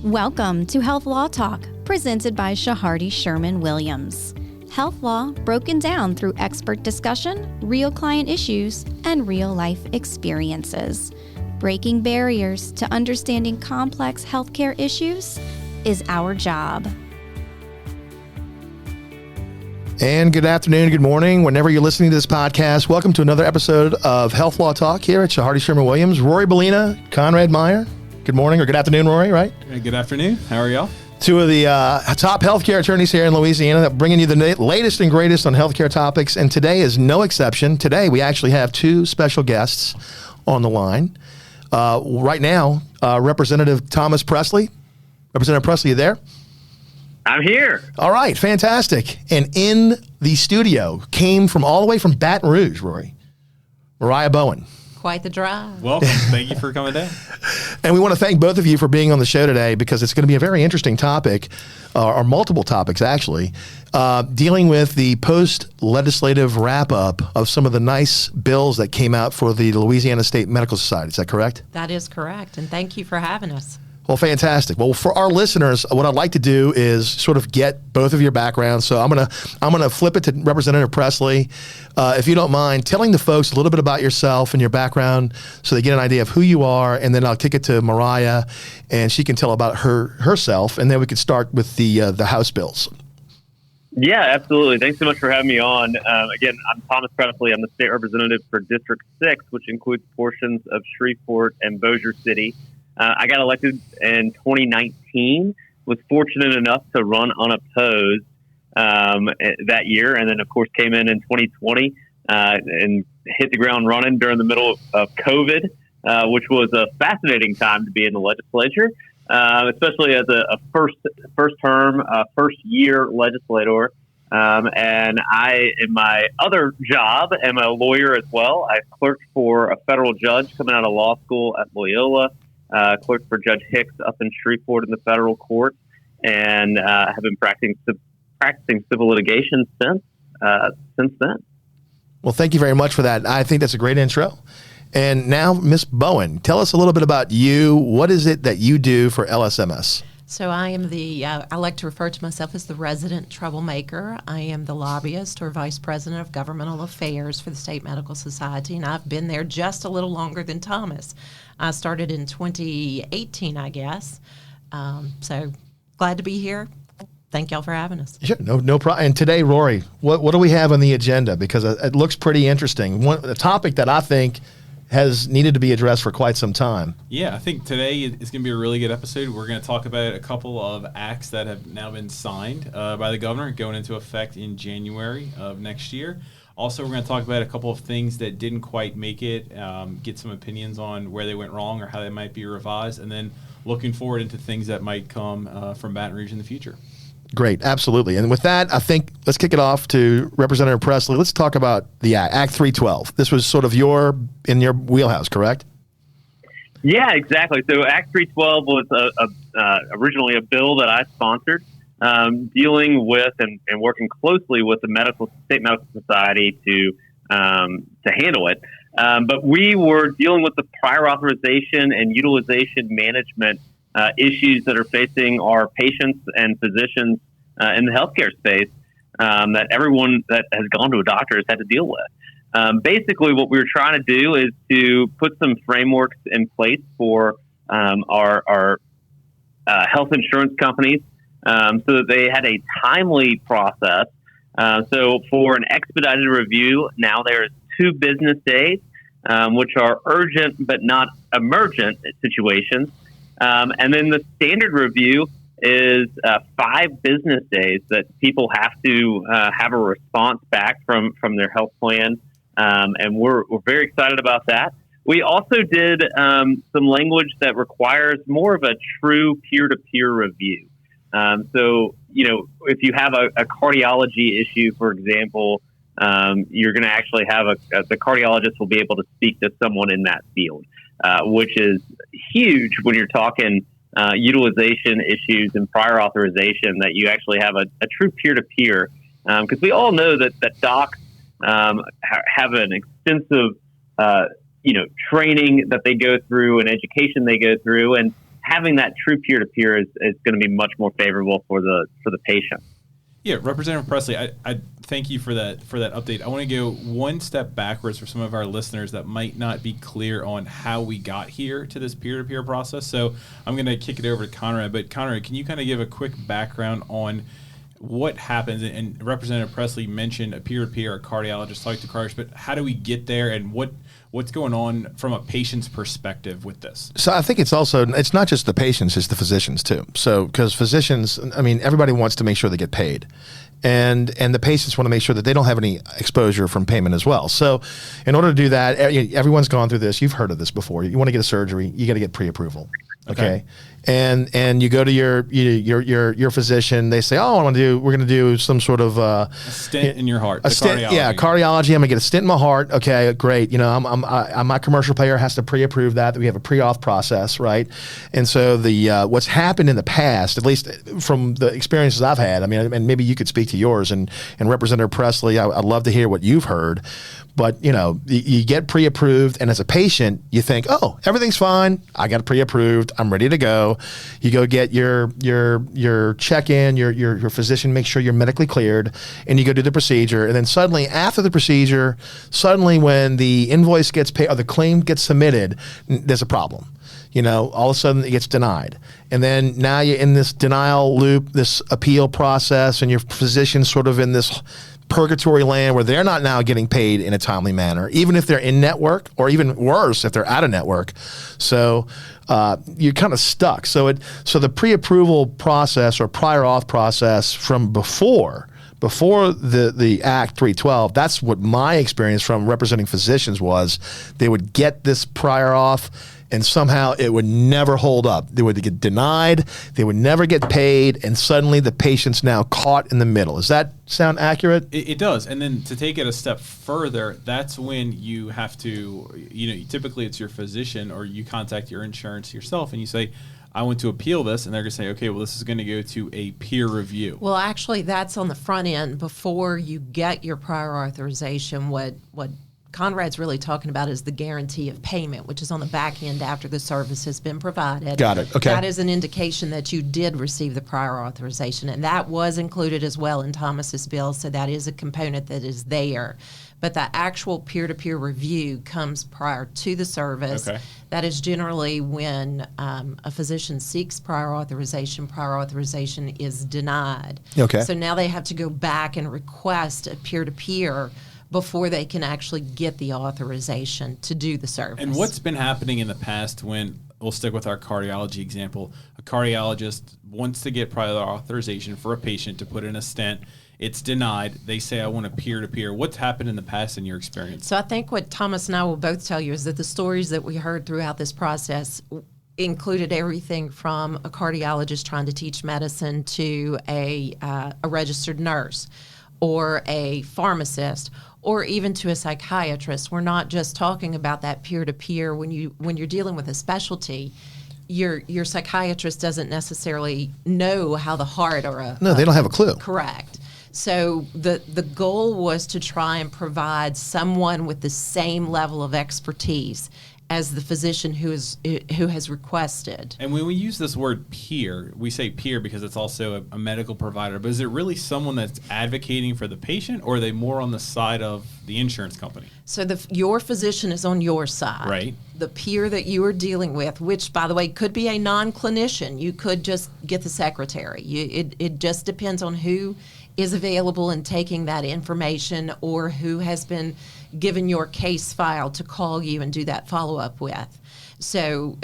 Welcome to Health Law Talk, presented by Shahardy Sherman Williams. Health law broken down through expert discussion, real client issues, and real-life experiences. Breaking barriers to understanding complex healthcare issues is our job. And good afternoon, good morning, whenever you're listening to this podcast. Welcome to another episode of Health Law Talk here at Shahardy Sherman Williams. Rory, Bellina, Conrad, Meyer. Good morning, or good afternoon, Rory, right? Hey, good afternoon. How are y'all? Two of the top healthcare attorneys here in Louisiana that bringing you the latest and greatest on healthcare topics. And today is no exception. Today we actually have two special guests on the line. Right now, Representative Thomas Presley. Representative Presley, you there? I'm here. All right, fantastic. And in the studio came from all the way from Baton Rouge, Rory, Mariah Bowen. Quite the drive. Welcome. Thank you for coming down. And we want to thank both of you for being on the show today because it's going to be a very interesting topic, or multiple topics actually, dealing with the post-legislative wrap-up of some of the nice bills that came out for the Louisiana State Medical Society. Is that correct? That is correct. And thank you for having us. Well, fantastic. Well, for our listeners, what I'd like to do is sort of get both of your backgrounds. So I'm gonna flip it to Representative Presley, if you don't mind, telling the folks a little bit about yourself and your background, so they get an idea of who you are, and then I'll kick it to Mariah, and she can tell about herself, and then we could start with the House bills. Yeah, absolutely. Thanks so much for having me on. Again, I'm Thomas Presley. I'm the state representative for District 6, which includes portions of Shreveport and Bossier City. I got elected in 2019, was fortunate enough to run unopposed that year, and then, of course, came in 2020 and hit the ground running during the middle of COVID, which was a fascinating time to be in the legislature, especially as a first-term, first-year legislator. And I, in my other job, am a lawyer as well. I clerked for a federal judge coming out of law school at Loyola. Clerked for Judge Hicks up in Shreveport in the federal court, and have been practicing civil litigation since then. Well, thank you very much for that. I think that's a great intro. And now, Ms. Bowen, tell us a little bit about you. What is it that you do for LSMS? So I am I like to refer to myself as the resident troublemaker. I am the lobbyist or vice president of governmental affairs for the State Medical Society, and I've been there just a little longer than Thomas. I started in 2018, I guess. So glad to be here. Thank y'all for having us. Sure, no problem. And today, Rory, what do we have on the agenda? Because it looks pretty interesting. A topic that I think has needed to be addressed for quite some time. Yeah, I think today is going to be a really good episode. We're going to talk about a couple of acts that have now been signed by the governor going into effect in January of next year. Also, we're going to talk about a couple of things that didn't quite make it, get some opinions on where they went wrong or how they might be revised, and then looking forward into things that might come from Baton Rouge in the future. Great, absolutely. And with that, I think let's kick it off to Representative Presley. Let's talk about the Act 312. This was sort of in your wheelhouse, correct? Yeah, exactly. So Act 312 was originally a bill that I sponsored, dealing with and working closely with the State Medical Society to handle it. But we were dealing with the prior authorization and utilization management issues that are facing our patients and physicians in the healthcare space that everyone that has gone to a doctor has had to deal with. Basically, what we were trying to do is to put some frameworks in place for our health insurance companies so that they had a timely process. So for an expedited review, now there's 2 business days, which are urgent but not emergent situations. And then the standard review is 5 business days that people have to have a response back from their health plan. And we're very excited about that. We also did some language that requires more of a true peer-to-peer review. So, if you have a cardiology issue, for example, you're going to actually have the cardiologist will be able to speak to someone in that field. Which is huge when you're talking utilization issues and prior authorization, that you actually have a true peer-to-peer. Because we all know that docs have an extensive, training that they go through and education they go through. And having that true peer-to-peer is going to be much more favorable for the patient. Yeah, Representative Presley, I thank you for that update. I want to go one step backwards for some of our listeners that might not be clear on how we got here to this peer-to-peer process. So I'm going to kick it over to Conrad. But Conrad, can you kind of give a quick background on what happens? And Representative Presley mentioned a peer-to-peer, a cardiologist talking to cardiologists, but how do we get there, and what's going on from a patient's perspective with this? So I think it's not just the patients, it's the physicians too. So because physicians, I mean, everybody wants to make sure they get paid. And the patients want to make sure that they don't have any exposure from payment as well. So in order to do that, everyone's gone through this. You've heard of this before. You want to get a surgery, you got to get pre-approval. Okay. And you go to your physician. They say, "Oh, we're going to do some sort of a stent in your heart." Cardiology. Yeah, cardiology. I'm going to get a stent in my heart. Okay, great. My commercial payer has to pre-approve that. We have a pre-auth process, right? And so what's happened in the past, at least from the experiences I've had, I mean, and maybe you could speak to yours, and Representative Presley, I'd love to hear what you've heard. But, you get pre-approved, and as a patient, you think, oh, everything's fine. I got pre-approved. I'm ready to go. You go get your check-in, your physician makes sure you're medically cleared, and you go do the procedure. And then suddenly, after the procedure, when the invoice gets paid or the claim gets submitted, there's a problem. All of a sudden it gets denied. And then now you're in this denial loop, this appeal process, and your physician's sort of in this purgatory land where they're not now getting paid in a timely manner, even if they're in network, or even worse, if they're out of network. So you're kind of stuck. So the pre-approval process or prior auth process from before the Act 312, that's what my experience from representing physicians was. They would get this prior auth, and somehow it would never hold up. They would get denied, they would never get paid, and suddenly the patient's now caught in the middle. Does that sound accurate? It does. And then to take it a step further, that's when you have to, typically it's your physician, or you contact your insurance yourself and you say, I want to appeal this, and they're going to say, okay, well, this is going to go to a peer review. Well, actually, that's on the front end before you get your prior authorization. What Conrad's really talking about is the guarantee of payment, which is on the back end after the service has been provided. Got it. Okay. That is an indication that you did receive the prior authorization, and that was included as well in Thomas's bill, so that is a component that is there. But the actual peer-to-peer review comes prior to the service. Okay. That is generally when a physician seeks prior authorization is denied. Okay. So now they have to go back and request a peer-to-peer before they can actually get the authorization to do the service. And what's been happening in the past when, we'll stick with our cardiology example, a cardiologist wants to get prior authorization for a patient to put in a stent. It's denied. They say, I want a peer-to-peer. What's happened in the past in your experience? So I think what Thomas and I will both tell you is that the stories that we heard throughout this process included everything from a cardiologist trying to teach medicine to a registered nurse or a pharmacist, or even to a psychiatrist. We're not just talking about that peer-to-peer. When you're dealing with a specialty, your psychiatrist doesn't necessarily know how the heart they don't have a clue. Correct. So the goal was to try and provide someone with the same level of expertise as the physician who has requested. And when we use this word peer, we say peer because it's also a medical provider, but is it really someone that's advocating for the patient, or are they more on the side of the insurance company? So your physician is on your side. Right. The peer that you are dealing with, which, by the way, could be a non-clinician. You could just get the secretary. It just depends on who is available and taking that information, or who has been given your case file to call you and do that follow-up with. So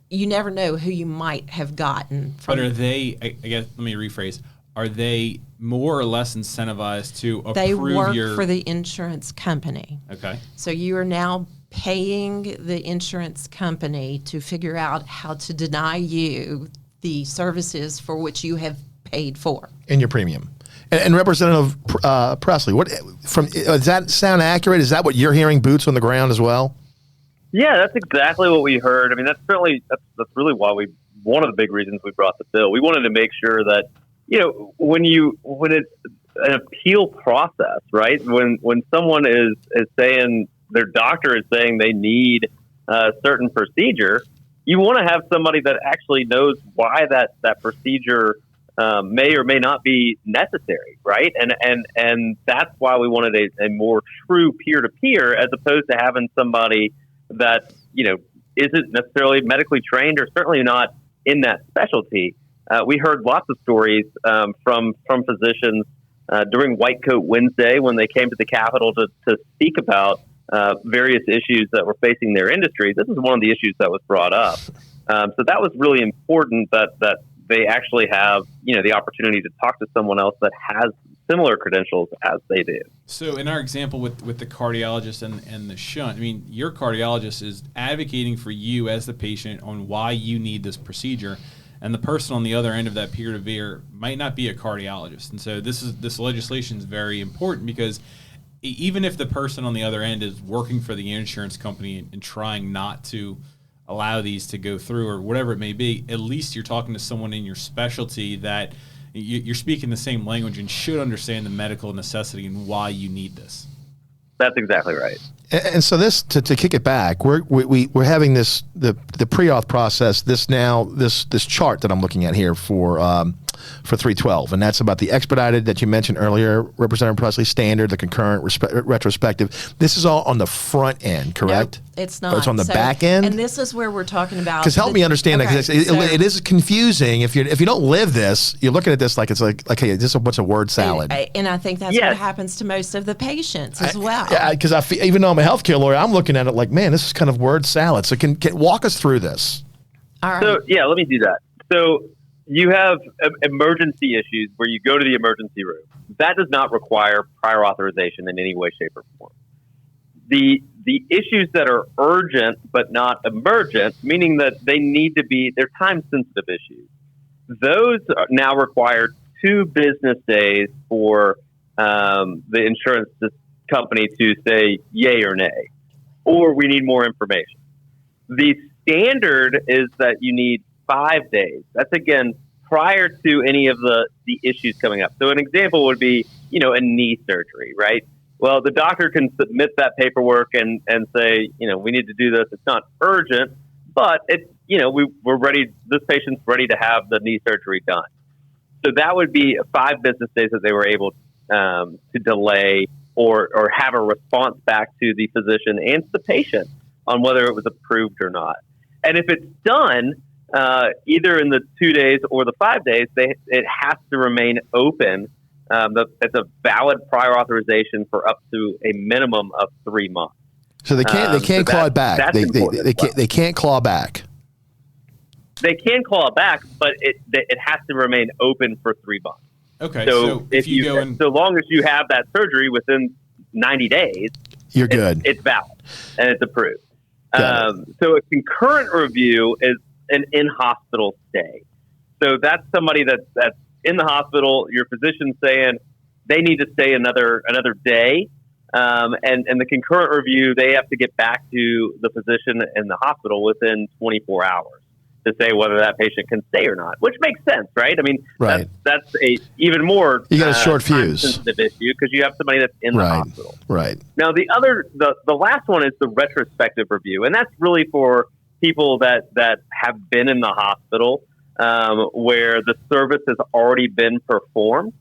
you never know who you might have gotten from. But are they, I guess, let me rephrase, are they more or less incentivized to approve They work for the insurance company. Okay. So you are now paying the insurance company to figure out how to deny you the services for which you have paid for. In your premium. And Representative Presley, does that sound accurate? Is that what you're hearing, boots on the ground as well? Yeah, that's exactly what we heard. I mean, that's really why one of the big reasons we brought the bill. We wanted to make sure that, when it's an appeal process, right? When someone is saying, their doctor is saying they need a certain procedure, you want to have somebody that actually knows why that procedure may or may not be necessary, right? And that's why we wanted a more true peer-to-peer, as opposed to having somebody that, isn't necessarily medically trained, or certainly not in that specialty. We heard lots of stories from physicians during White Coat Wednesday, when they came to the Capitol to speak about various issues that were facing their industry. This is one of the issues that was brought up. So that was really important, that they actually have, the opportunity to talk to someone else that has similar credentials as they do. So in our example with the cardiologist and the shunt, I mean, your cardiologist is advocating for you as the patient on why you need this procedure, and the person on the other end of that peer-to-peer might not be a cardiologist. And so this legislation is very important, because even if the person on the other end is working for the insurance company and trying not to allow these to go through, or whatever it may be, at least you're talking to someone in your specialty that you're speaking the same language and should understand the medical necessity and why you need this. That's exactly right. And so this, to kick it back, we're having the pre-auth process. This chart that I'm looking at here for 312, and that's about the expedited that you mentioned earlier, Representative Presley, standard, the concurrent, retrospective. This is all on the front end, correct? Nope, it's not. Or it's on the back end. And this is where we're talking about. Because help me understand that, because it is confusing. If you don't live this, you're looking at this like it's like hey, this is a bunch of word salad. And I think that's what happens to most of the patients as well. Because even though I'm a healthcare lawyer, I'm looking at it like, man, this is kind of word salad. So can walk us through this. All right. So let me do that. So you have emergency issues where you go to the emergency room. That does not require prior authorization in any way, shape, or form. The issues that are urgent but not emergent, meaning that they're time-sensitive issues, those now require 2 business days for the insurance company to say yay or nay, or we need more information. The standard is that you need 5 days. That's, again, prior to any of the issues coming up. So an example would be, a knee surgery, right? Well, the doctor can submit that paperwork and say, we need to do this. It's not urgent, but it's, we're ready. This patient's ready to have the knee surgery done. So that would be 5 business days that they were able to delay or have a response back to the physician and to the patient on whether it was approved or not. And if it's done, either in the 2 days or the 5 days, it has to remain open. It's a valid prior authorization for up to a minimum of 3 months. So they can't claw it back. They can't claw back. They can claw it back, but it has to remain open for 3 months. Okay. So if you go so long as you have that surgery within 90 days, you're good. It's valid and it's approved. So a concurrent review is an in-hospital stay. So that's somebody that's in the hospital, your physician's saying they need to stay another day. And the concurrent review, they have to get back to the physician in the hospital within 24 hours to say whether that patient can stay or not, which makes sense, right? I mean, that's a even more you got a short fuse sensitive issue because you have somebody that's in the hospital. Right. Now, the last one is the retrospective review, and that's really for people that have been in the hospital where the service has already been performed.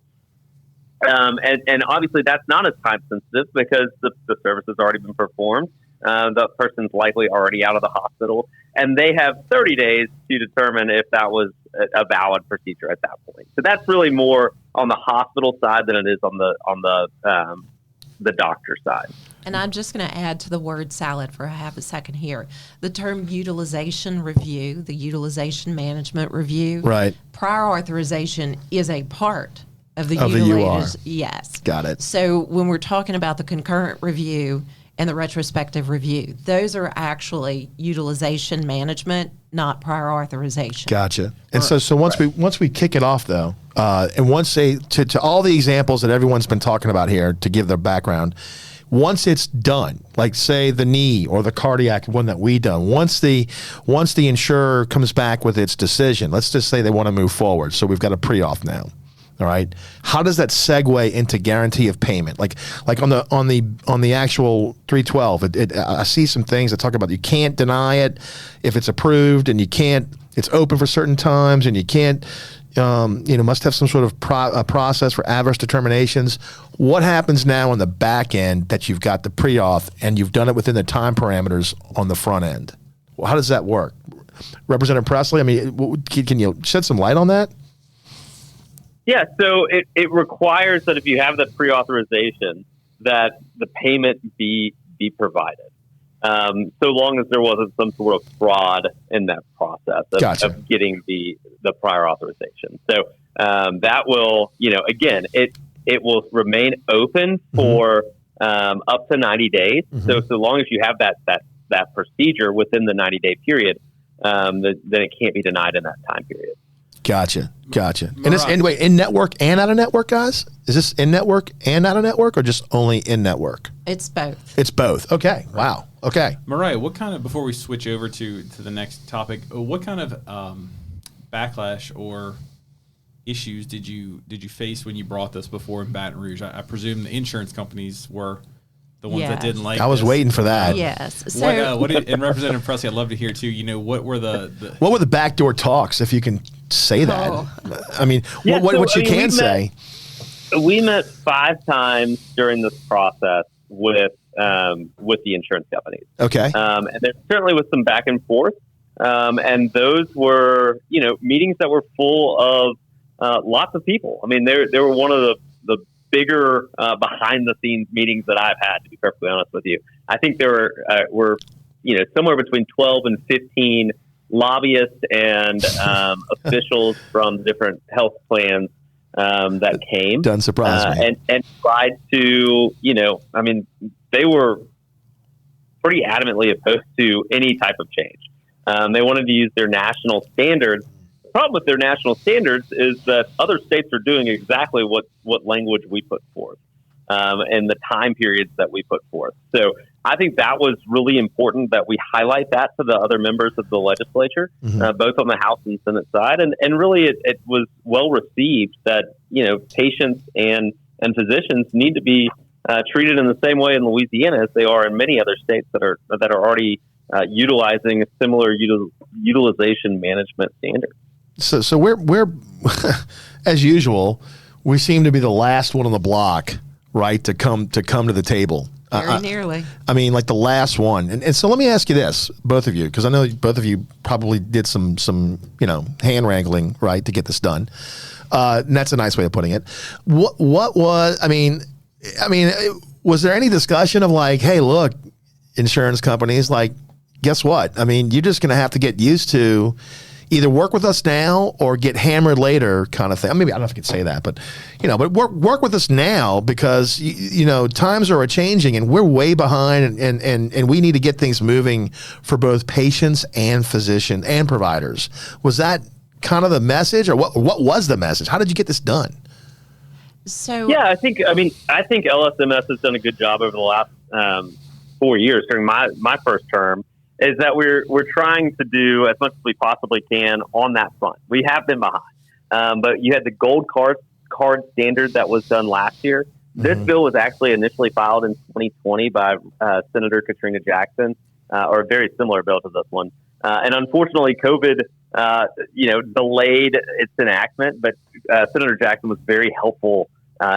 And obviously that's not as time sensitive because the service has already been performed. The person's likely already out of the hospital, and they have 30 days to determine if that was a valid procedure at that point. So that's really more on the hospital side than it is on the doctor side. And I'm just going to add to the word salad for half a second here. The term utilization review, the utilization management review, right? Prior authorization is a part of the UR. Yes. Got it. So when we're talking about the concurrent review and the retrospective review, those are actually utilization management, not prior authorization. Gotcha. And so once we kick it off though, and once to all the examples that everyone's been talking about here to give their background, once it's done, like say the knee or the cardiac one that we done, once the insurer comes back with its decision, let's just say they want to move forward. So we've got a pre-auth now. All right. How does that segue into guarantee of payment? Like on the actual 312, I see some things that talk about you can't deny it if it's approved, and it's open for certain times, and you can't, must have some sort of process for adverse determinations. What happens now on the back end that you've got the pre-auth and you've done it within the time parameters on the front end? Well, how does that work? Representative Presley, I mean, can you shed some light on that? Yeah, so it requires that if you have the pre-authorization, that the payment be provided. So long as there wasn't some sort of fraud in that process of getting the prior authorization. So that will, again, it will remain open for up to 90 days. So long as you have that procedure within the 90-day period, then it can't be denied in that time period. Gotcha. And this anyway, in network and out of network, guys? Is this in network and out of network, or just only in network? It's both. It's both. Okay. Wow. Okay. Mariah, what kind of, before we switch over to the next topic, what kind of backlash or issues did you face when you brought this before in Baton Rouge? I presume the insurance companies were the ones that didn't like. I was waiting for that. Yes. So, and Representative Presley, I'd love to hear too. What were what were the backdoor talks, if you can say that? I mean, what you can say. We met 5 times during this process with the insurance companies. Okay. And there certainly was some back and forth. And those were, meetings that were full of lots of people. I mean, they were one of the bigger behind the scenes meetings that I've had, to be perfectly honest with you. I think there were somewhere between 12 and 15 lobbyists and officials from different health plans that came. Doesn't surprise me. And tried to, they were pretty adamantly opposed to any type of change. They wanted to use their national standards. The problem with their national standards is that other states are doing exactly what language we put forth and the time periods that we put forth. So I think that was really important that we highlight that to the other members of the legislature, both on the House and Senate side. And really it was well received that, patients and physicians need to be treated in the same way in Louisiana as they are in many other states that are already utilizing similar utilization management standards. So we're as usual, we seem to be the last one on the block, right, to come to the table. Very nearly. I mean, like the last one. And so let me ask you this, both of you, because I know both of you probably did some hand wrangling, right, to get this done. And that's a nice way of putting it. What was, I mean, was there any discussion of like, hey, look, insurance companies, like, guess what? I mean, you're just going to have to get used to either work with us now or get hammered later, kind of thing. Maybe I don't know if I could say that, but but work with us now because times are changing and we're way behind, and we need to get things moving for both patients and physicians and providers. Was that kind of the message, or what was the message? How did you get this done? So yeah, I think LSMS has done a good job over the last 4 years during my first term. Is that we're trying to do as much as we possibly can on that front. We have been behind, but you had the gold card standard that was done last year. This bill was actually initially filed in 2020 by Senator Katrina Jackson, or a very similar bill to this one. And unfortunately, COVID, delayed its enactment. But Senator Jackson was very helpful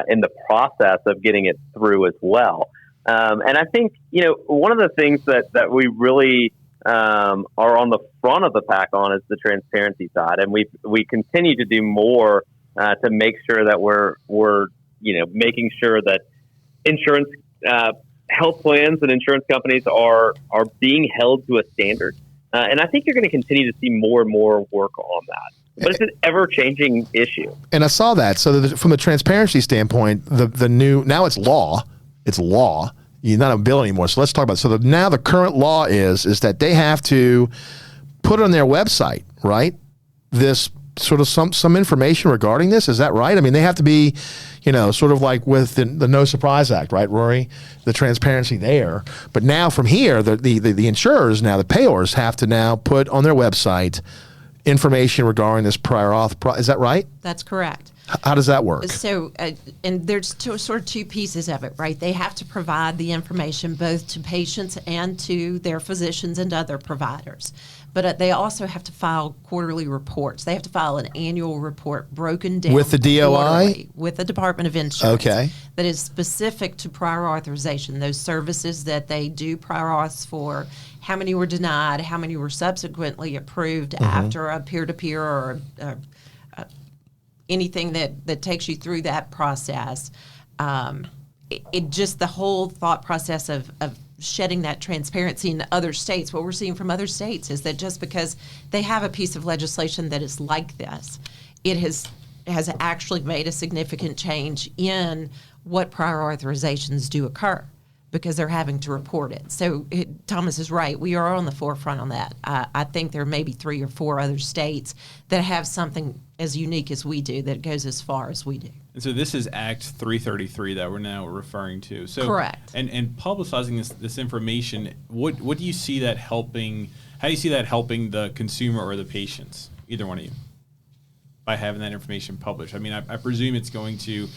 in the process of getting it through as well. And I think, one of the things that we really are on the front of the pack on is the transparency side. And we continue to do more to make sure that we're making sure that insurance health plans and insurance companies are being held to a standard. And I think you're going to continue to see more and more work on that. But it's an ever-changing issue. And I saw that. So from the transparency standpoint, the new, now it's law. It's law. You're not a bill anymore. So let's talk about it. So now the current law is that they have to put on their website, right, this sort of some information regarding this. Is that right? I mean, they have to be, sort of like with the No Surprise Act, right, Rory? The transparency there. But now from here, the insurers, now the payors have to now put on their website information regarding this prior auth. Is that right? That's correct. How does that work? So, and there's two pieces of it, right? They have to provide the information both to patients and to their physicians and other providers. But they also have to file quarterly reports. They have to file an annual report broken down with the DOI? quarterly, with the Department of Insurance. Okay. That is specific to prior authorization, those services that they do prior auths for, how many were denied, how many were subsequently approved after a peer-to-peer or anything that takes you through that process. It just the whole thought process of shedding that transparency in other states. What we're seeing from other states is that just because they have a piece of legislation that is like this, it has actually made a significant change in what prior authorizations do occur, because they're having to report it. So Thomas is right. We are on the forefront on that. I think there may be 3 or 4 other states that have something as unique as we do that goes as far as we do. And so this is Act 333 that we're now referring to. So correct. And publicizing this information, what do you see that helping? How do you see that helping the consumer or the patients? Either one of you, by having that information published. I mean, I presume it's going to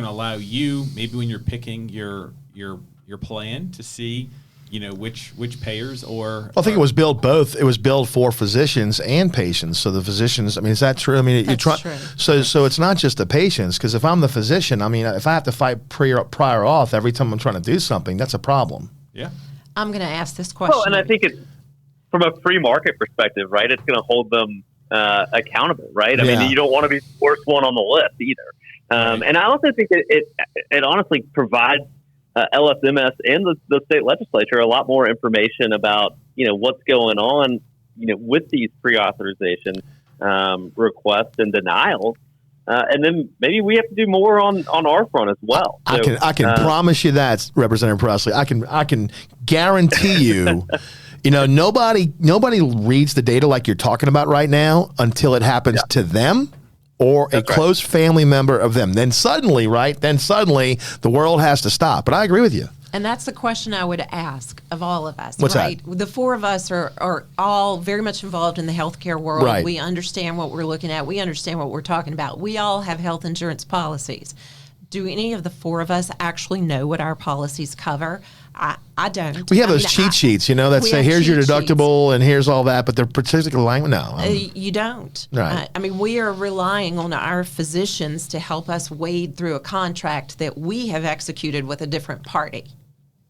allow you, maybe when you're picking your plan, to see, which payers or. I think it was billed both. It was billed for physicians and patients. So the physicians, I mean, is that true? I mean, That's true. So it's not just the patients, because if I'm the physician, I mean, if I have to fight prior auth every time I'm trying to do something, that's a problem. Yeah. I'm going to ask this question. Well, and I think it's from a free market perspective, right? It's going to hold them accountable, right? I mean, you don't want to be the worst one on the list either. And I also think that it honestly provides LSMS and the state legislature a lot more information about, what's going on, with these pre-authorization requests and denials. And then maybe we have to do more on our front as well. I can promise you that, Representative Presley. I can guarantee you, nobody reads the data like you're talking about right now until it happens to them or a close family member of them. Then suddenly the world has to stop. But I agree with you. And that's the question I would ask of all of us. What's right? that? The 4 of us are all very much involved in the healthcare world. Right. We understand what we're looking at. We understand what we're talking about. We all have health insurance policies. Do any of the 4 of us actually know what our policies cover? I don't. We have those cheat sheets, that say, here's your deductible and here's all that, but they're particular language. No. You don't. Right. We are relying on our physicians to help us wade through a contract that we have executed with a different party.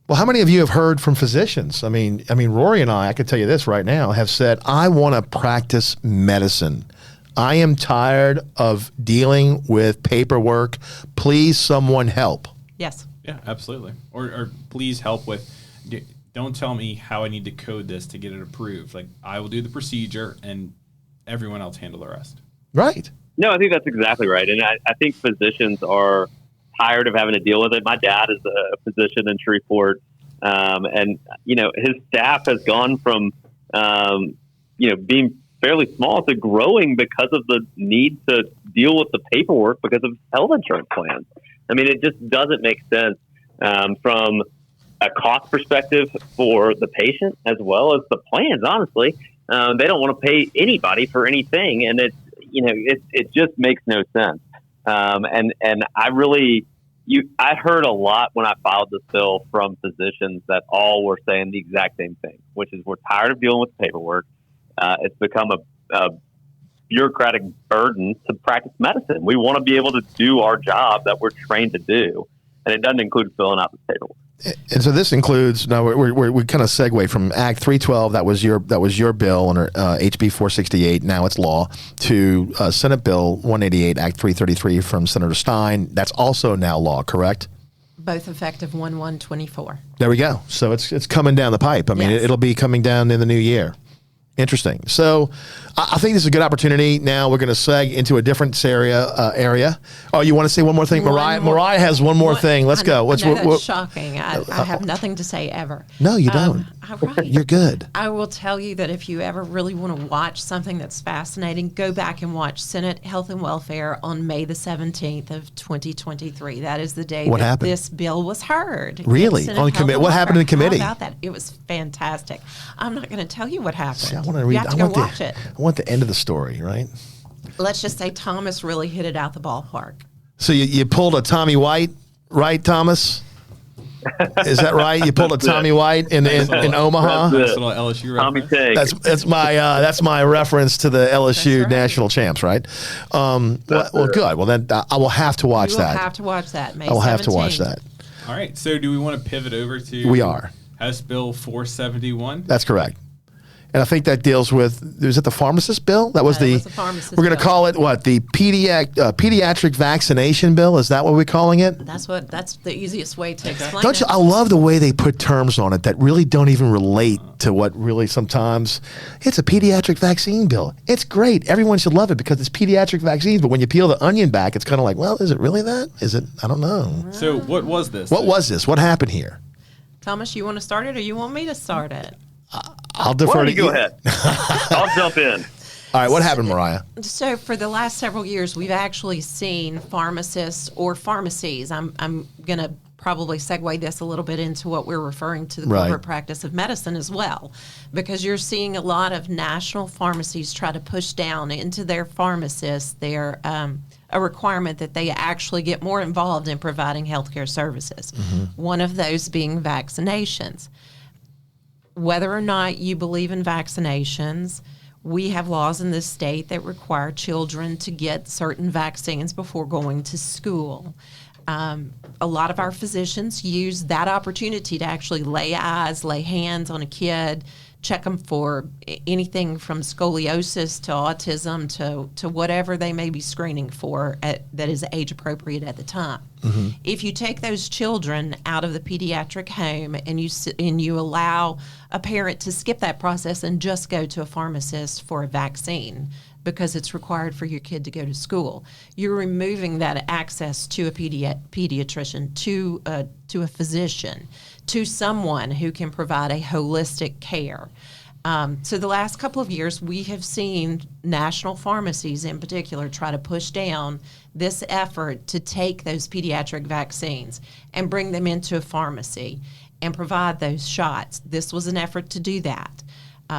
Well, how many of you have heard from physicians? I mean, Rory and I can tell you this right now, have said, I want to practice medicine. I am tired of dealing with paperwork. Please, someone help. Yes. Yeah, absolutely. Or please help with, don't tell me how I need to code this to get it approved. Like, I will do the procedure and everyone else handle the rest. Right. No, I think that's exactly right. And I think physicians are tired of having to deal with it. My dad is a physician in Shreveport. And, his staff has gone from, being fairly small to growing because of the need to deal with the paperwork because of health insurance plans. I mean, it just doesn't make sense from a cost perspective for the patient as well as the plans. Honestly, they don't want to pay anybody for anything, and it just makes no sense. And I heard a lot when I filed this bill from physicians that all were saying the exact same thing, which is we're tired of dealing with the paperwork. It's become a bureaucratic burden to practice medicine. We want to be able to do our job that we're trained to do, and it doesn't include filling out the paperwork. And so this includes, now we kind of segue from Act 312, that was your bill under HB 468, now it's law, to Senate Bill 188, Act 333 from Senator Stein. That's also now law, correct? Both effective 1/1/24. There we go. So it's coming down the pipe. I mean, Yes. it'll be coming down in the new year. Interesting. So I think this is a good opportunity. Now we're going to seg into a different area. Oh, you want to say one more thing? Mariah has one more thing. Let's go. That's shocking. I have nothing to say ever. No, you don't. Right. You're good. I will tell you that if you ever really want to watch something that's fascinating, go back and watch Senate Health and Welfare on May the 17th of 2023. That is the day this bill was heard. Really? On committee? What happened in committee? How about that? It was fantastic. I'm not going to tell you what happened. See, I want to read. You have to go watch it. I want want the end of the story, right? Let's just say Thomas really hit it out the ballpark. So you pulled a Tommy White, right, Thomas? Is that right? You pulled a Tommy White in Omaha. Nice little LSU Tommy reference. Take. That's my reference to the LSU right. national champs, right? Well, good. Well, then I will have to watch You that. will have to watch that. May I will have to watch 17th. that. All right. So do we want to pivot over to? We are. House Bill 471. That's correct. And I think that deals with, is it the pharmacist bill? That was It the, was the pharmacist we're going to bill. call it what? The pediatric vaccination bill? Is that what we're calling it? That's the easiest way to explain Don't you? it. I love the way they put terms on it that really don't even relate to what really sometimes. It's a pediatric vaccine bill. It's great. Everyone should love it because it's pediatric vaccines. But when you peel the onion back, it's kind of like, well, is it really that? Is it? I don't know. So what was this? What was this? What happened here? Thomas, you want to start it or you want me to start it? I'll Why defer don't to you go ahead? I'll jump in. All right, what happened, Mariah? So for the last several years, we've actually seen pharmacists or pharmacies. I'm going to probably segue this a little bit into what we're referring to the Right. corporate practice of medicine as well, because you're seeing a lot of national pharmacies try to push down into their pharmacists a requirement that they actually get more involved in providing healthcare services. One of those being vaccinations. Whether or not you believe in vaccinations, we have laws in this state that require children to get certain vaccines before going to school. A lot of our physicians use that opportunity to actually lay eyes, lay hands on a kid, check them for anything from scoliosis to autism to whatever they may be screening for that is age appropriate at the time. If you take those children out of the pediatric home and you allow a parent to skip that process and just go to a pharmacist for a vaccine because it's required for your kid to go to school, you're removing that access to a pediatrician, to a physician, to someone who can provide a holistic care. So the last couple of years, we have seen national pharmacies in particular try to push down this effort to take those pediatric vaccines and bring them into a pharmacy and provide those shots. This was an effort to do that.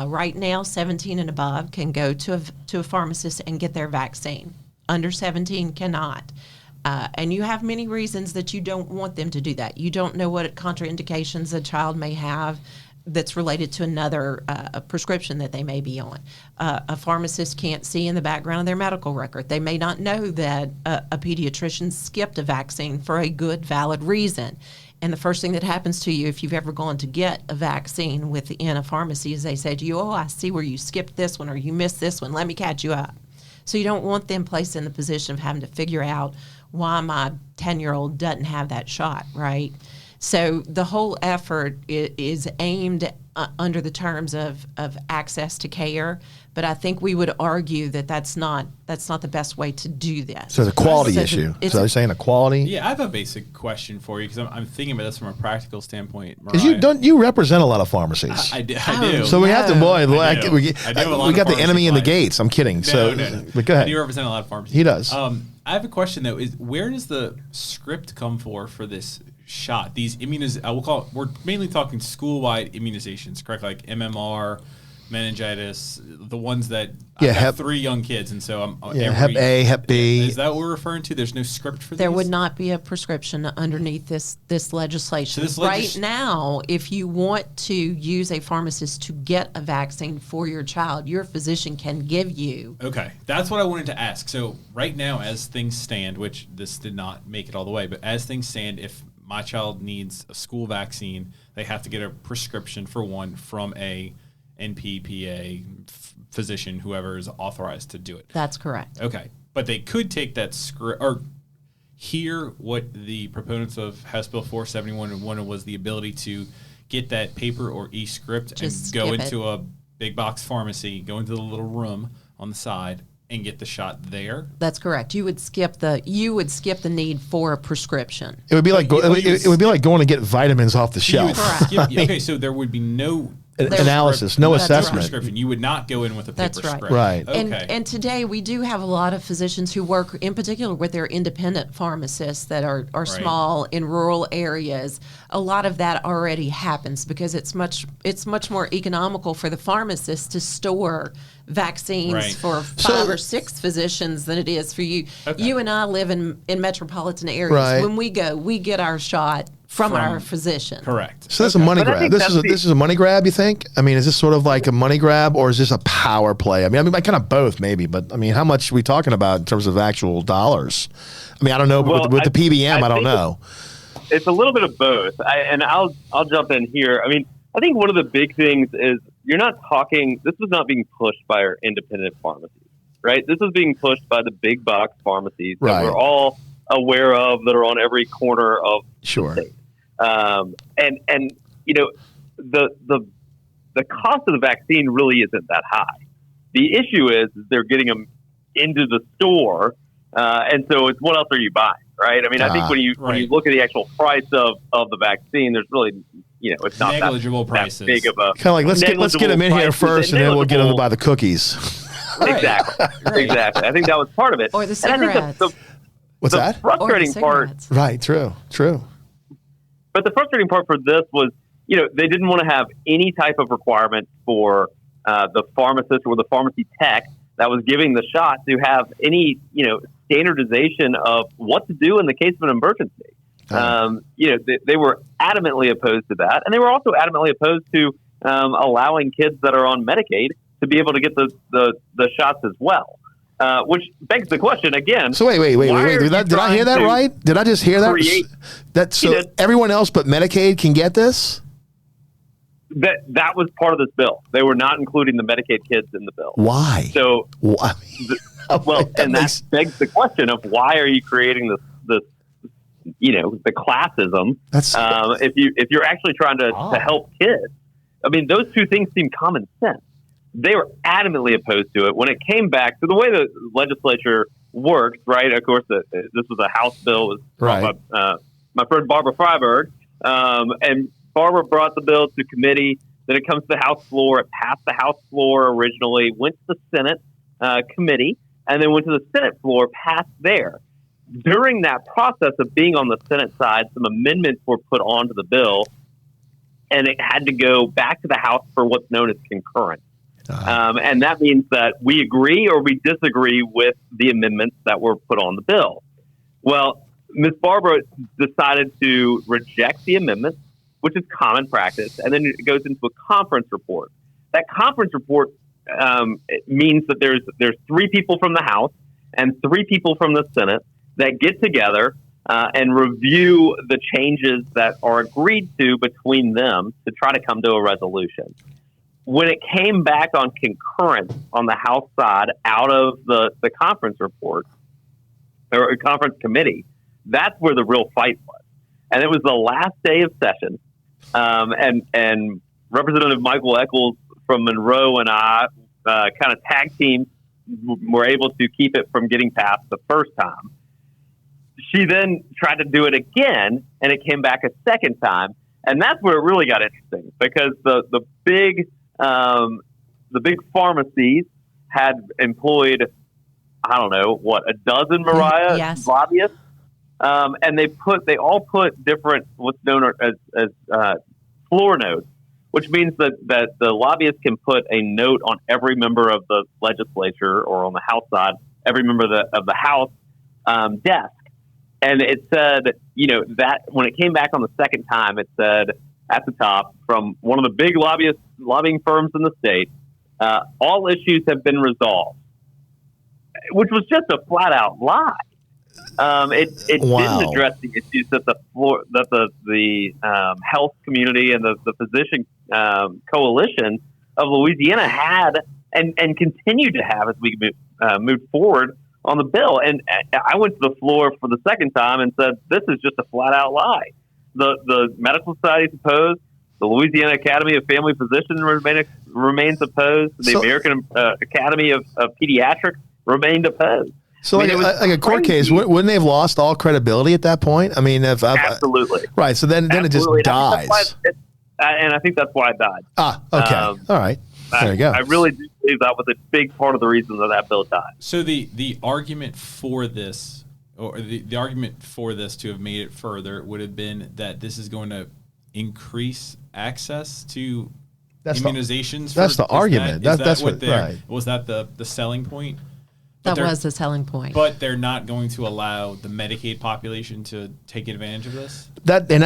Right now, 17 and above can go to a pharmacist and get their vaccine. Under 17 cannot. And you have many reasons that you don't want them to do that. You don't know what contraindications a child may have that's related to another a prescription that they may be on. A pharmacist can't see in the background of their medical record. They may not know that a pediatrician skipped a vaccine for a good, valid reason. And the first thing that happens to you if you've ever gone to get a vaccine within a pharmacy is they say to you, oh, I see where you skipped this one or you missed this one. Let me catch you up. So you don't want them placed in the position of having to figure out why my 10-year-old doesn't have that shot, right? So the whole effort is aimed under the terms of access to care, but I think we would argue that that's not the best way to do this. So it's a quality issue. So they're saying a quality? Yeah, I have a basic question for you because I'm thinking about this from a practical standpoint. Because you represent a lot of pharmacies. I do. So we have to, boy, I do. we I do have a lot got of the pharmacy enemy in the clients. gates. I'm kidding. No. But go ahead. You represent a lot of pharmacies. He does. I have a question though: is where does the script come for this shot? These we're mainly talking school-wide immunizations, correct? Like MMR, meningitis, the ones that I have 3 young kids, and so I'm Hep A, Hep B. Is that what we're referring to? There's no script for There these? would not be a prescription underneath this legislation. So this right now, if you want to use a pharmacist to get a vaccine for your child, your physician can give you. Okay, that's what I wanted to ask. So right now, as things stand, which this did not make it all the way, but as things stand, if my child needs a school vaccine, they have to get a prescription for one from a NPPA physician, whoever is authorized to do it. That's correct. Okay, but they could take that script or hear what the proponents of House Bill 471 wanted was the ability to get that paper or e-script Just and go skip into a big box pharmacy, go into the little room on the side and get the shot there. That's correct. You would skip the need for a prescription. It would be like it would be like going to get vitamins off the You would shelf. Correct. skip- okay, so there would be no analysis, no That's assessment. Prescription. You would not go in with a paper That's right. script. Right. Okay. And today we do have a lot of physicians who work in particular with their independent pharmacists that are small in rural areas. A lot of that already happens because it's much more economical for the pharmacist to store vaccines Right. for 5 or 6 physicians than it is for you. Okay. You and I live in metropolitan areas. Right. When we go, we get our shot from our physician. Correct. So this is a money But I grab. think This that's is a money grab. You think? I mean, is this sort of like a money grab, or is this a power play? I mean, kind of both, maybe. But I mean, how much are we talking about in terms of actual dollars? I mean, I don't know. Well, But with the PBM, I don't think know. It's a little bit of both. I'll jump in here. I mean, I think one of the big things is you're not talking. This was not being pushed by our independent pharmacies, right? This was being pushed by the big box pharmacies that Right. we're all aware of, that are on every corner of Sure. the state. And you know, the cost of the vaccine really isn't that high. The issue is they're getting them into the store, and so it's what else are you buying, right? I mean, I think when you look at the actual price of the vaccine, there's really, you know, it's not negligible that prices. big of a Kind of like let's get them in here prices first, and then we'll get them to buy the cookies. Exactly. Exactly. I think that was part of it. Or the And I think cigarettes. What's the that? frustrating part. Right. True. But the frustrating part for this was, you know, they didn't want to have any type of requirement for the pharmacist or the pharmacy tech that was giving the shot to have any, you know, standardization of what to do in the case of an emergency. You know, they were adamantly opposed to that. And they were also adamantly opposed to allowing kids that are on Medicaid to be able to get the shots as well. Which begs the question again. So wait. Did I hear that right? Did I just hear that? So everyone else but Medicaid can get this? That was part of this bill. They were not including the Medicaid kids in the bill. Why? So, Why? that begs the question of why are you creating this you know, the classism? That's if you're actually trying to help kids. I mean, those two things seem common sense. They were adamantly opposed to it when it came back to the way the legislature works. Right? Of course, this was a House bill. It was brought by my friend Barbara Freiberg, and Barbara brought the bill to committee. Then it comes to the House floor. It passed the House floor originally, went to the Senate committee, and then went to the Senate floor, passed there. During that process of being on the Senate side, some amendments were put onto the bill, and it had to go back to the House for what's known as concurrence. And that means that we agree or we disagree with the amendments that were put on the bill. Well, Ms. Barbara decided to reject the amendments, which is common practice, and then it goes into a conference report. That conference report it means that there's 3 people from the House and 3 people from the Senate that get together and review the changes that are agreed to between them to try to come to a resolution. When it came back on concurrence on the House side out of the conference report or conference committee, that's where the real fight was. And it was the last day of session. And Representative Michael Eccles from Monroe and I kind of tag team were able to keep it from getting passed the first time. She then tried to do it again, and it came back a second time. And that's where it really got interesting because the big pharmacies had employed, I don't know, a dozen lobbyists. And they all put different, what's known as floor notes, which means that the lobbyists can put a note on every member of the legislature or on the House side, every member of the House desk. And it said, you know, that when it came back on the second time, it said at the top from one of the big lobbying firms in the state, all issues have been resolved, which was just a flat out lie. It didn't address the issues that the health community and the physician coalition of Louisiana had and continued to have as we moved forward on the bill. And I went to the floor for the second time and said, this is just a flat out lie. The medical society is opposed. The Louisiana Academy of Family Physicians remains opposed. The American Academy of Pediatrics remained opposed. So, like a court case, wouldn't they have lost all credibility at that point? I mean, absolutely. Right. So then it just dies. and I think that's why it died. Okay. All right. There you go. I really do believe that was a big part of the reason that bill died. So the argument for this, or the argument for this to have made it further, would have been that this is going to increase access to immunizations. That's the argument. That's what. Right. Was that the selling point? That was the selling point. But they're not going to allow the Medicaid population to take advantage of this. Doesn't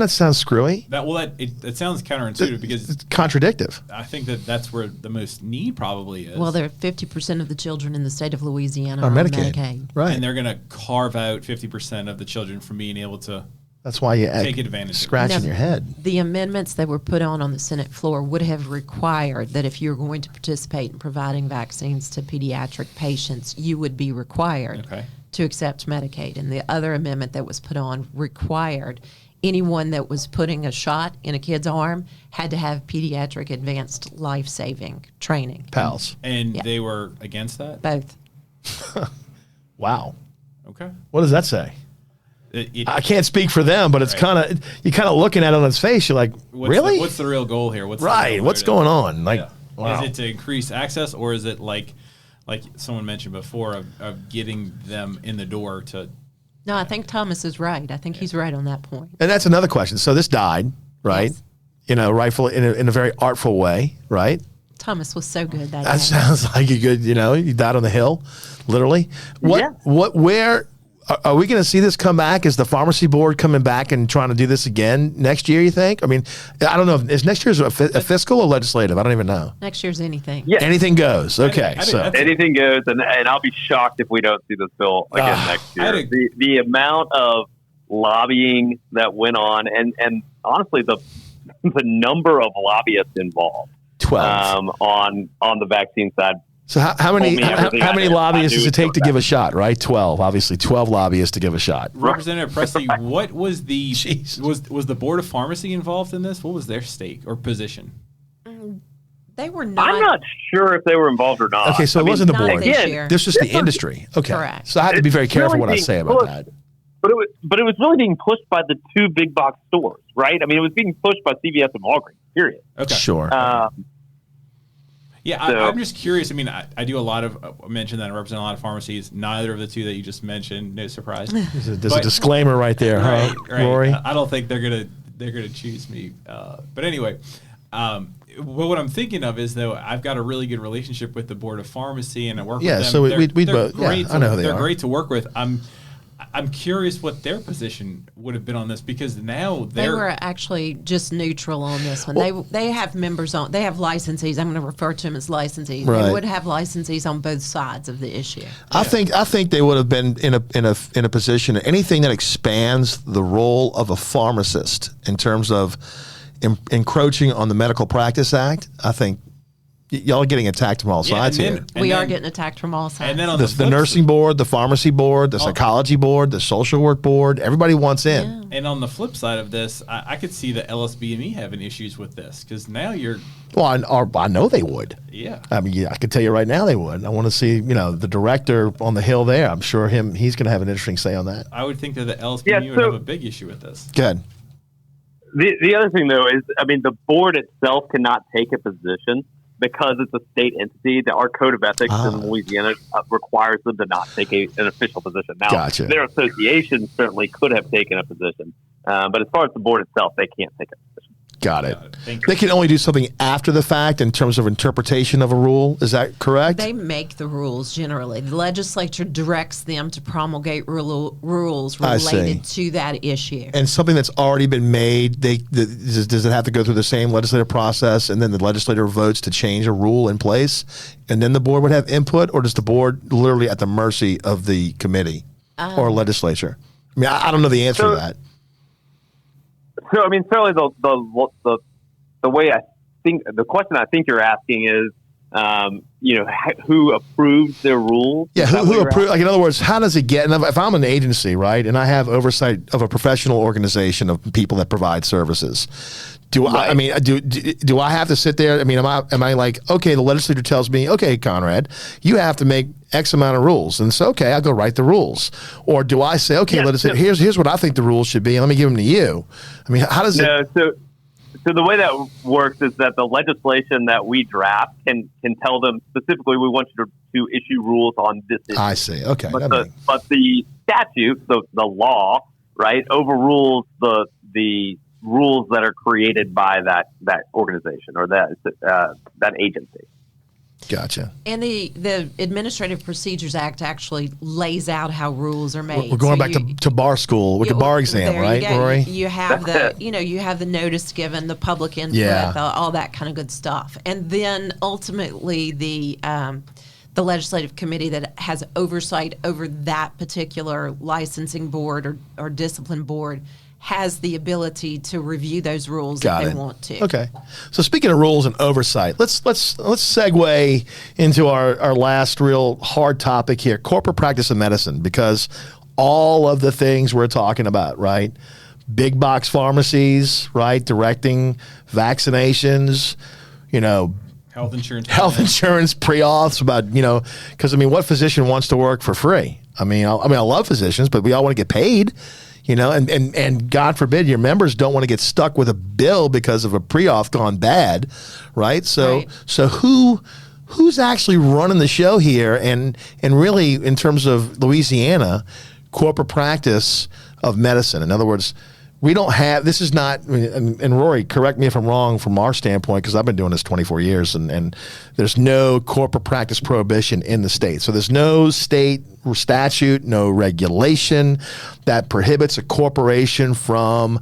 that sound screwy? It sounds counterintuitive because it's contradictive. I think that's where the most need probably is. Well, there are 50% of the children in the state of Louisiana are on Medicaid. Right. And they're going to carve out 50% of the children from being able to That's why you take advantage scratching your head. The amendments that were put on the Senate floor would have required that if you're going to participate in providing vaccines to pediatric patients, you would be required to accept Medicaid. And the other amendment that was put on required anyone that was putting a shot in a kid's arm had to have pediatric advanced life-saving training. PALS. And they were against that? Both. Wow. Okay. What does that say? I can't speak for them, but it's you're kind of looking at it on its face. You're like, really? What's the real goal here? What's going on? Like, wow. Is it to increase access, or is it like someone mentioned before of getting them in the door to? No, I think Thomas is right. I think he's right on that point. And that's another question. So this died, right? Yes. Rightfully in a very artful way, right? Thomas was so good that That day. sounds like a good. You died on the hill, literally. Where? Are we going to see this come back? Is the pharmacy board coming back and trying to do this again next year, you think? I mean, I don't know. Is next year's a fiscal or legislative? I don't even know. Next year's anything. Yeah. Anything goes. Okay. Anything goes, and I'll be shocked if we don't see this bill again next year. The amount of lobbying that went on, and honestly, the number of lobbyists involved 12 on the vaccine side. So how many lobbyists does it take to give a shot, right? 12, obviously. 12 lobbyists to give a shot. Representative Presley, what was the was the Board of Pharmacy involved in this? What was their stake or position? They were not. I'm not sure if they were involved or not. Okay, so it wasn't the board. This was the industry. Okay. Correct. So I have to be very careful what I say about that. But it was really being pushed by the two big box stores, right? I mean, it was being pushed by CVS and Walgreens, period. Okay. Sure. Yeah, I'm just curious. I mean, I do a lot of mention that I represent a lot of pharmacies. Neither of the two that you just mentioned, no surprise. There's a disclaimer right there, huh, Rory? I don't think they're gonna choose me. But anyway, what I'm thinking of is though I've got a really good relationship with the Board of Pharmacy, and I work with them. So we both. Yeah, I know who they are. They're great to work with. I'm curious what their position would have been on this because now they were actually just neutral on this one. Well, they have members on. They have licensees. I'm going to refer to them as licensees. Right. They would have licensees on both sides of the issue. I think they would have been in a position. Anything that expands the role of a pharmacist in terms of encroaching on the Medical Practice Act, I think. Y'all are getting attacked from all sides here. We are getting attacked from all sides. And then on the nursing board, the pharmacy board, the psychology board, the social work board, everybody wants in. Yeah. And on the flip side of this, I could see the LSBME having issues with this because now you're. Well, I know they would. Yeah. I mean, I could tell you right now they would. I want to see, the director on the Hill there. I'm sure he's going to have an interesting say on that. I would think that the LSBME would have a big issue with this. Good. The other thing, though, is, the board itself cannot take a position. Because it's a state entity, our code of ethics in Louisiana requires them to not take an official position. Now, their association certainly could have taken a position, but as far as the board itself, they can't take a position. Got it. They can only do something after the fact in terms of interpretation of a rule. Is that correct? They make the rules generally. The legislature directs them to promulgate rules related to that issue. And something that's already been made, does it have to go through the same legislative process and then the legislator votes to change a rule in place and then the board would have input, or does the board literally at the mercy of the committee or legislature? I mean, I don't know the answer to that. So, certainly the way I think the question I think you're asking is, who approves their rules? Yeah, who approves? Like, in other words, how does it get? And if I'm an agency, right, and I have oversight of a professional organization of people that provide services, do I have to sit there? I mean, am I like, okay, the legislature tells me, okay, Conrad, you have to make X amount of rules, and so okay, I'll go write the rules, or do I say, okay, here's what I think the rules should be, and let me give them to you? I mean, how does it? So the way that works is that the legislation that we draft can tell them specifically, we want you to issue rules on this issue. I see. Okay. But the statute, the law, right, overrules the rules that are created by that organization or that agency. Gotcha. And the Administrative Procedures Act actually lays out how rules are made. We're going back to bar school with the bar exam, right, Rory? You have you have the notice given, the public input, all that kind of good stuff, and then ultimately the legislative committee that has oversight over that particular licensing board or discipline board has the ability to review those rules if they want to. Okay. So speaking of rules and oversight, let's segue into our last real hard topic here, corporate practice of medicine, because all of the things we're talking about, right? Big box pharmacies, right? Directing vaccinations, health insurance pre-auths about, because what physician wants to work for free? I love physicians, but we all want to get paid. And God forbid your members don't want to get stuck with a bill because of a pre-auth gone bad, right? So who's actually running the show here, and really in terms of Louisiana, corporate practice of medicine? In other words, we don't have, this is not, and Rory, correct me if I'm wrong from our standpoint, because I've been doing this 24 years, and there's no corporate practice prohibition in the state. So there's no state statute, no regulation that prohibits a corporation from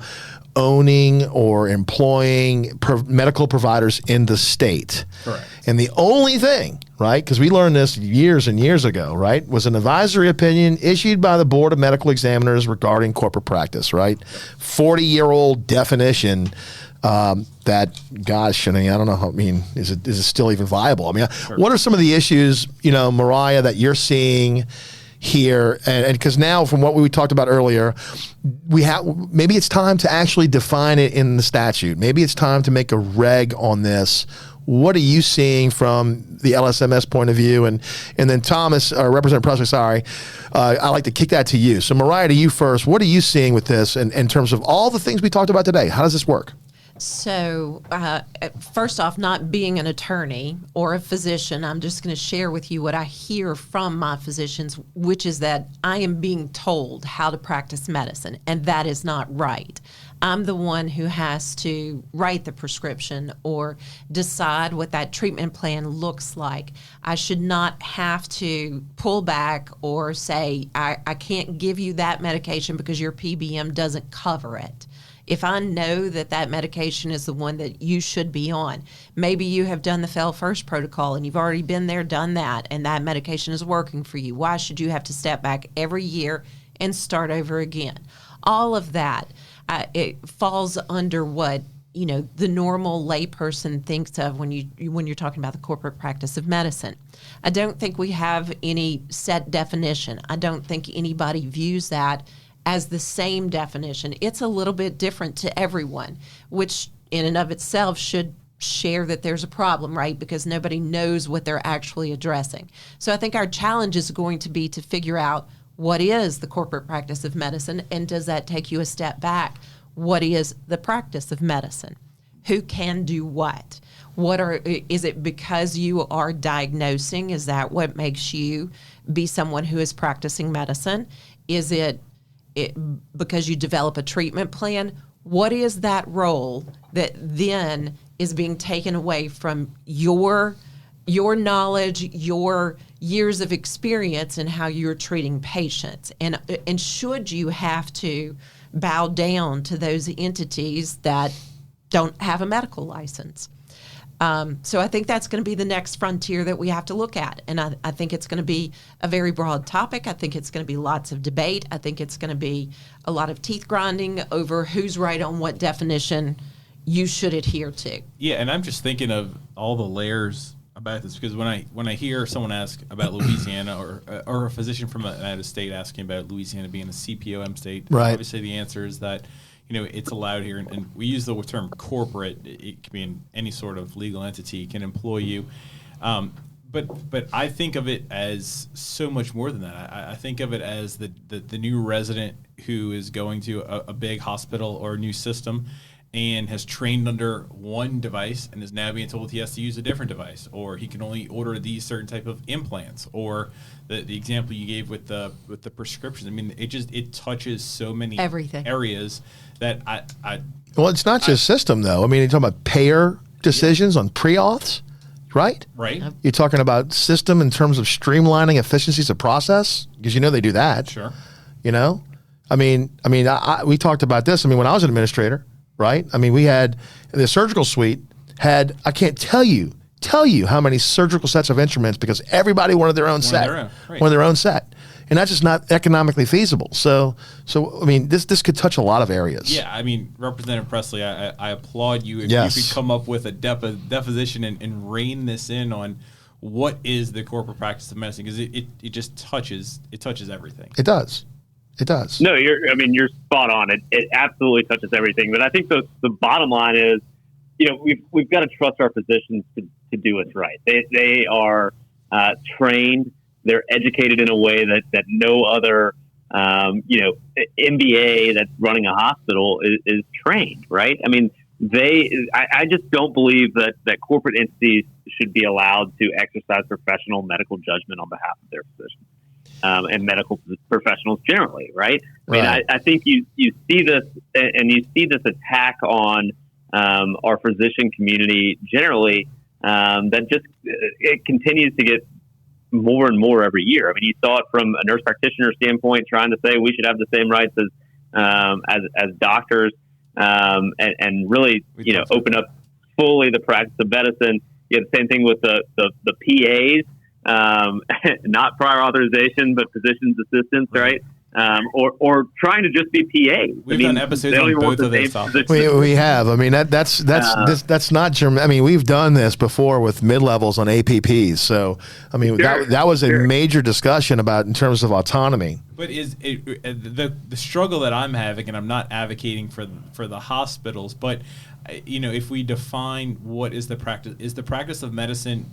owning or employing medical providers in the state. Correct. And the only thing, right, because we learned this years and years ago, right, was an advisory opinion issued by the Board of Medical Examiners regarding corporate practice, right? 40-year-old definition that, gosh, I don't know, is it still even viable? Sure. What are some of the issues, Mariah, that you're seeing here, and because now from what we talked about earlier, maybe it's time to actually define it in the statute. Maybe it's time to make a reg on this. What are you seeing from the LSMS point of view? And then Thomas, or Representative Presley, sorry, I'd like to kick that to you. So Mariah, to you first. What are you seeing with this in terms of all the things we talked about today? How does this work? So, first off, not being an attorney or a physician, I'm just going to share with you what I hear from my physicians, which is that I am being told how to practice medicine, and that is not right. I'm the one who has to write the prescription or decide what that treatment plan looks like. I should not have to pull back or say, I can't give you that medication because your PBM doesn't cover it. If I know that medication is the one that you should be on, maybe you have done the Fail First protocol and you've already been there, done that, and that medication is working for you. Why should you have to step back every year and start over again? All of that, it falls under what the normal layperson thinks of when you're talking about the corporate practice of medicine. I don't think we have any set definition. I don't think anybody views that as the same definition. It's a little bit different to everyone, which in and of itself should share that there's a problem, right? Because nobody knows what they're actually addressing. So I think our challenge is going to be to figure out what is the corporate practice of medicine, and does that take you a step back? What is the practice of medicine? Who can do what? Is it because you are diagnosing? Is that what makes you be someone who is practicing medicine? Is it because you develop a treatment plan? What is that role that then is being taken away from your knowledge, your years of experience in how you're treating patients? And should you have to bow down to those entities that don't have a medical license? So I think that's going to be the next frontier that we have to look at. And I think it's going to be a very broad topic. I think it's going to be lots of debate. I think it's going to be a lot of teeth grinding over who's right on what definition you should adhere to. Yeah, and I'm just thinking of all the layers about this, because when I hear someone ask about Louisiana or a physician from out of state asking about Louisiana being a CPOM state, right, obviously the answer is that it's allowed here, and we use the term corporate. It can be in any sort of legal entity can employ you, but I think of it as so much more than that. I think of it as the new resident who is going to a big hospital or a new system, and has trained under one device and is now being told he has to use a different device, or he can only order these certain type of implants, or the example you gave with the prescriptions. I mean, it touches so many areas that Well, it's not just system though. I mean, you're talking about payer decisions on pre-auths, right? Right. You're talking about system in terms of streamlining efficiencies of process, because they do that. Sure. We talked about this. I mean, when I was an administrator, right? I mean, we had the surgical suite I can't tell you how many surgical sets of instruments, because everybody wanted their own set, wanted their own set. And that's just not economically feasible. So I mean, this could touch a lot of areas. Yeah, I mean, Representative Presley, I applaud you if Yes. you could come up with a deposition and rein this in on what is the corporate practice of medicine, because it just touches everything. It does. It does. No, you're spot on. It absolutely touches everything. But I think the bottom line is, we've got to trust our physicians to do us right. They are trained. They're educated in a way that no other, MBA that's running a hospital is trained, right? I mean, I just don't believe that corporate entities should be allowed to exercise professional medical judgment on behalf of their physicians. And medical professionals generally, right? I mean, I think you see this, and you see this attack on our physician community generally, that just it continues to get more and more every year. I mean, you saw it from a nurse practitioner standpoint, trying to say we should have the same rights as doctors, and really, open up fully the practice of medicine. You have the same thing with the PAs. Not prior authorization, but physician's assistants, right? Or trying to just be PA. We've done episodes on both of those topics. We have. I mean, that's not German. I mean, we've done this before with mid-levels on APPs. So, I mean, that was a major discussion about in terms of autonomy. But the struggle that I'm having, and I'm not advocating for the hospitals, but if we define what is the practice of medicine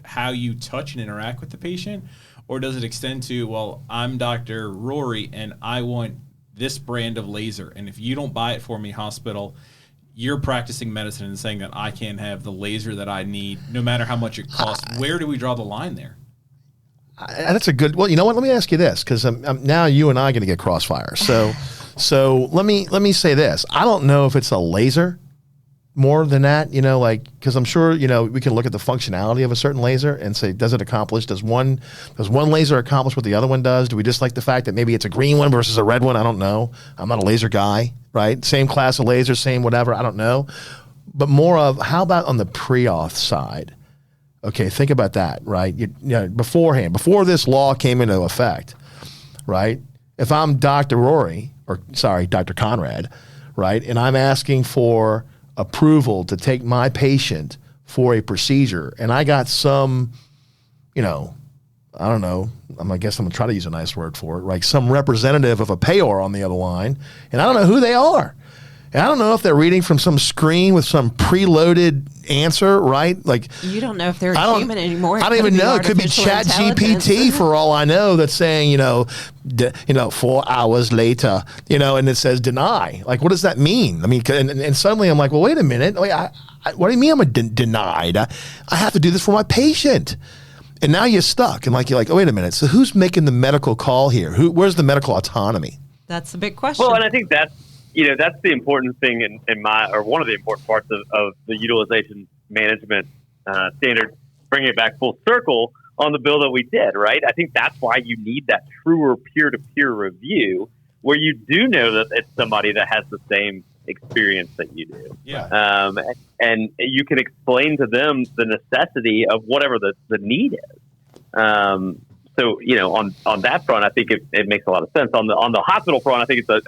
how you touch and interact with the patient, or does it extend to, well, I'm Dr. Rory and I want this brand of laser, and if you don't buy it for me, hospital, you're practicing medicine and saying that I can't have the laser that I need, no matter how much it costs. Where do we draw the line there? That's a good. Well, you know what? Let me ask you this, because now you and I are going to get crossfire. So let me say this. I don't know if it's a laser more than that, because I'm sure, we can look at the functionality of a certain laser and say, does one laser accomplish what the other one does? Do we just like the fact that maybe it's a green one versus a red one? I don't know. I'm not a laser guy, right? Same class of lasers, same whatever. I don't know. But more of, how about on the pre-auth side? Okay, think about that, right? Beforehand, before this law came into effect, right? If I'm Dr. Dr. Conrad, right? And I'm asking for approval to take my patient for a procedure, and I got some, I don't know, I guess I'm gonna try to use a nice word for it, right? Some representative of a payor on the other line, and I don't know who they are. And I don't know if they're reading from some screen with some preloaded answer, right? Like, you don't know if they're a human anymore. I don't even know. It could be Chat GPT for all I know. That's saying, 4 hours later, and it says deny. Like, what does that mean? I mean, and suddenly I'm like, well, wait a minute. Wait, what do you mean I'm denied? I have to do this for my patient. And now you're stuck. And you're like, oh, wait a minute. So who's making the medical call here? Where's the medical autonomy? That's the big question. Well, and I think that's the important thing in one of the important parts of the utilization management standard, bringing it back full circle on the bill that we did, right? I think that's why you need that truer peer-to-peer review, where you do know that it's somebody that has the same experience that you do. Yeah. And you can explain to them the necessity of whatever the need is. So, on that front, I think it makes a lot of sense. On the hospital front, I think it's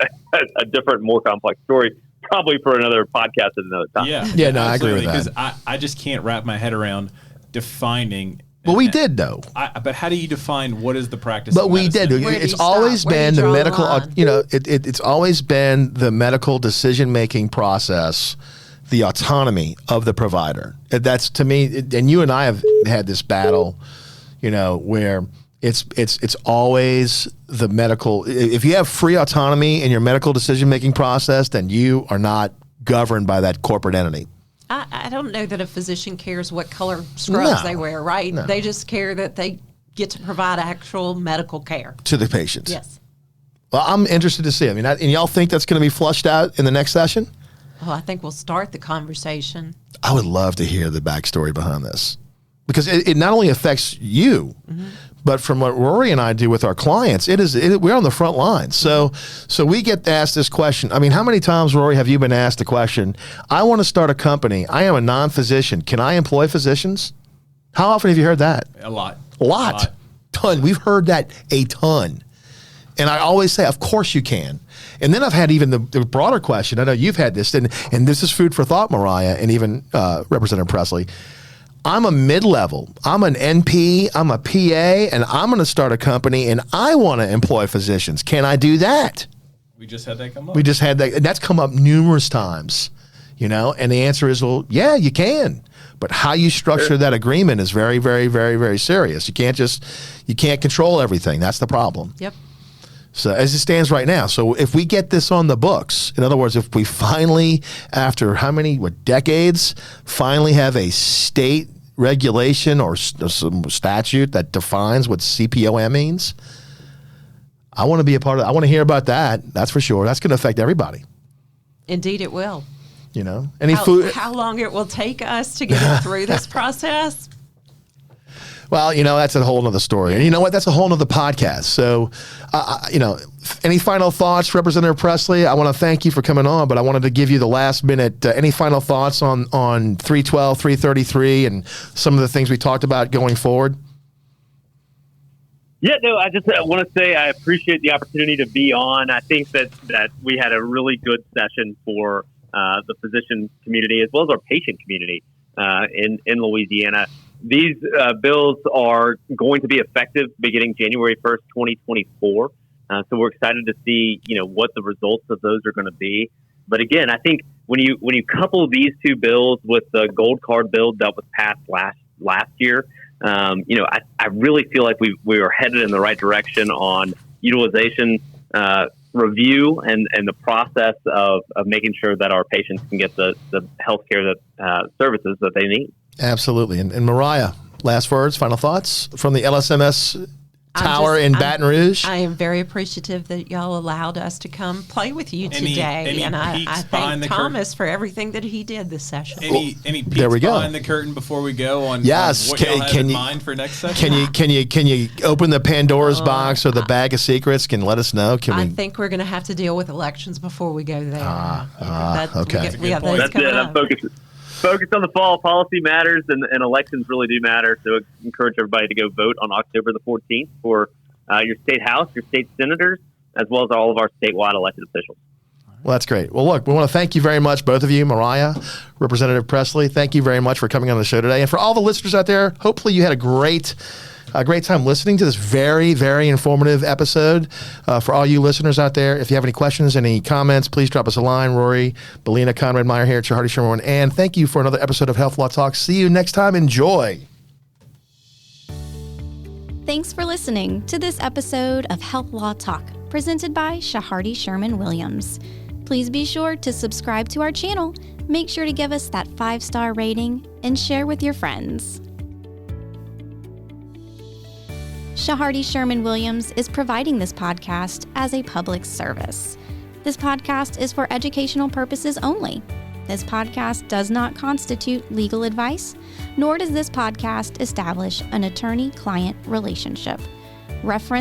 a different, more complex story, probably for another podcast at another time. Yeah, no, I agree with that. Because I just can't wrap my head around defining. Well, we did, though. But how do you define what is the practice But of we medicine? did. It's always been the medical, it's always been the medical decision-making process, the autonomy of the provider. That's, to me, and you and I have had this battle, where it's always the medical. If you have free autonomy in your medical decision-making process, then you are not governed by that corporate entity. I don't know that a physician cares what color scrubs they wear, right? No. They just care that they get to provide actual medical care To the patients. Yes. Well, I'm interested to see. I mean, and y'all think that's going to be flushed out in the next session? Well, I think we'll start the conversation. I would love to hear the backstory behind this, because it not only affects you, but from what Rory and I do with our clients, we're on the front line. So we get asked this question. I mean, how many times, Rory, have you been asked the question, I want to start a company. I am a non-physician. Can I employ physicians? How often have you heard that? A lot. A lot. Ton. We've heard that a ton. And I always say, of course you can. And then I've had even the broader question. I know you've had this, and this is food for thought, Mariah, and even Representative Presley. I'm a mid-level. I'm an NP. I'm a PA, and I'm going to start a company, and I want to employ physicians. Can I do that? We just had that come up. We just had that. And that's come up numerous times, and the answer is, well, yeah, you can. But how you structure that agreement is very, very, very, very serious. You can't control everything. That's the problem. Yep. So as it stands right now, so if we get this on the books, in other words, if we finally, after how many decades, finally have a state regulation or some statute that defines what CPOM means, I want to be a part of it. I want to hear about that. That's for sure. That's going to affect everybody. Indeed, it will. How long it will take us to get through this process? Well, that's a whole nother story. And you know what? That's a whole nother podcast. So, any final thoughts, Representative Presley? I want to thank you for coming on, but I wanted to give you the last minute. Any final thoughts on 312, 333, and some of the things we talked about going forward? Yeah, no, I just want to say I appreciate the opportunity to be on. I think that we had a really good session for the physician community as well as our patient community in Louisiana. These bills are going to be effective beginning January 1st, 2024. So we're excited to see, what the results of those are going to be. But again, I think when you couple these two bills with the gold card bill that was passed last year, I really feel like we are headed in the right direction on utilization review and the process of making sure that our patients can get the healthcare services that they need. Absolutely. And Mariah, last words, final thoughts from the LSMS Tower in Baton Rouge? I am very appreciative that y'all allowed us to come play with you today. And I thank Thomas for everything that he did this session. Any peeks behind the curtain before we go on what y'all have in mind for next session? Can you open the Pandora's box or the bag of secrets? Can let us know? I think we're going to have to deal with elections before we go there. Okay. That's it. I'm focused on the fall. Policy matters, and elections really do matter. So I encourage everybody to go vote on October the 14th for your state house, your state senators, as well as all of our statewide elected officials. Well, that's great. Well, look, we want to thank you very much, both of you, Mariah, Representative Presley. Thank you very much for coming on the show today. And for all the listeners out there, hopefully you had a great time listening to this very, very informative episode. For all you listeners out there, if you have any questions, any comments, please drop us a line. Rory, Bellina, Conrad, Meyer here at Hardy Sherman. And thank you for another episode of Health Law Talk. See you next time. Enjoy. Thanks for listening to this episode of Health Law Talk, presented by Hardy Sherman Williams. Please be sure to subscribe to our channel, make sure to give us that 5-star rating, and share with your friends. Hardy Sherman Williams is providing this podcast as a public service. This podcast is for educational purposes only. This podcast does not constitute legal advice, nor does this podcast establish an attorney-client relationship. Reference